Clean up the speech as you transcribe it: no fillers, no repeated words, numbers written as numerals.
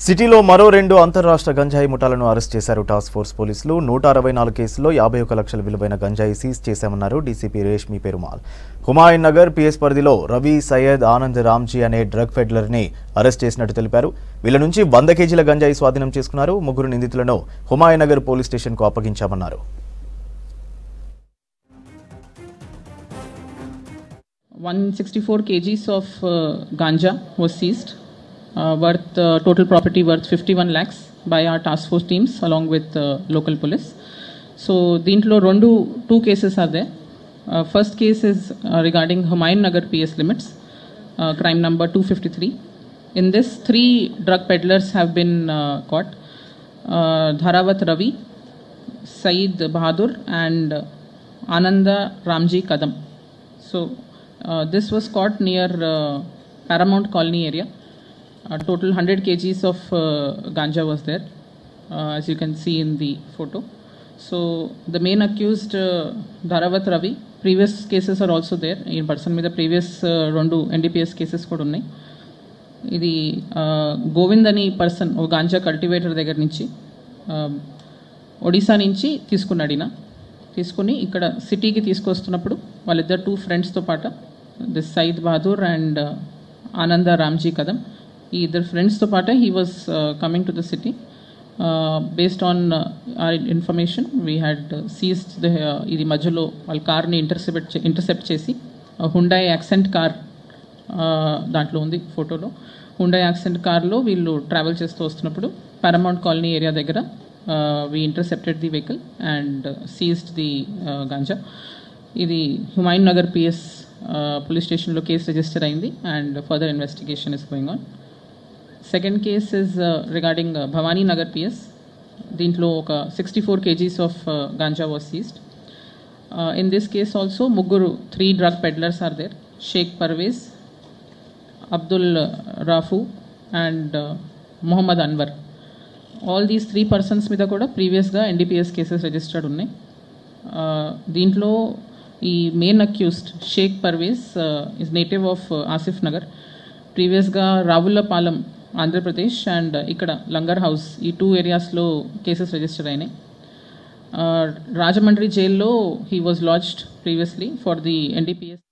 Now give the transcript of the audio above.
సిటీలో మరో రెండు అంతర్రాష్ట్ర గంజాయి ముఠాలను అరెస్ట్ చేశారు టాస్క్ ఫోర్స్ పోలీసులు. 164 కేసుల్లో 51 లక్షల విలువైన గంజాయి సీజ్ చేశామన్నారు డీసీపీ రేష్మి పెరుమాల్. హుమాయూన్ నగర్ పిఎస్ పరిధిలో రవి, సయ్యద్, ఆనంద్, రామ్జీ అనే డ్రగ్ పెడ్లర్ని అరెస్ట్ చేసినట్టు తెలిపారు. వీళ్ళ నుంచి 100 కేజీల గంజాయి స్వాధీనం చేసుకున్నారు. ముగ్గురు నిందితులను హుమాయూన్ నగర్ పోలీస్ స్టేషన్కు అప్పగించామన్నారు. 164 kgs of ganja was seized, total property worth 51 lakhs by our task force teams along with local police. So deentlo two cases are there. First case is regarding Humayun Nagar PS limits, crime number 253. In this, 3 drug peddlers have been caught: Dharavat Ravi, Saeed Bahadur and Ananda Ramji Kadam. So this was caught near Paramount Colony area. Total 100 kgs of ganja was there, as you can see in the photo. So the main accused, Dharavat Ravi, previous cases are also there. In person with the previous rendu NDPS cases kuda unnai. Idi Govind ani person o ganja cultivator దగ్గర నుంచి ఒడిశా నుంచి తీసుకున్నాడినా తీసుకుని ఇక్కడ సిటీకి తీసుకొస్తున్నప్పుడు వాళ్ళిద్దరు 2 ఫ్రెండ్స్తో పాటు this Saeed Bahadur and ఆనంద రామ్జీ కదం, ఈ ఇద్దరు ఫ్రెండ్స్తో పాటు he was coming to the city. Based on or information we had seized the ఇది మధ్యలో వాళ్ళ కార్ని ఇంటర్సెప్ట్ చేసి హుండాయ్ యాక్సెంట్ కార్ దాంట్లో ఉంది ఫోటోలో. హుండాయ్ యాక్సెంట్ కార్లో వీళ్ళు ట్రావెల్ చేస్తూ వస్తున్నప్పుడు పారమౌంట్ కాలనీ ఏరియా దగ్గర we intercepted the vehicle and seized the ganja. Idi Humayun Nagar PS police station lo case register ayindi and further investigation is going on. Second case is regarding Bhavani Nagar PS. Deentlo oka 64 kgs of ganja was seized. In this case also mugguru 3 drug peddlers are there: Sheikh Parvez, Abdul Rafu and Muhammad Anwar. All these 3 persons మీద కూడా ప్రీవియస్గా NDPS cases registered ఉన్నాయి. దీంట్లో ఈ main accused Shaik Parvez is native of Asif Nagar. ప్రీవియస్గా Ravulapalem Andhra Pradesh and ఇక్కడ langar house ఈ 2 ఏరియాస్లో కేసెస్ రిజిస్టర్ అయినాయి. రాజమండ్రి జైల్లో he was lodged previously for the NDPS.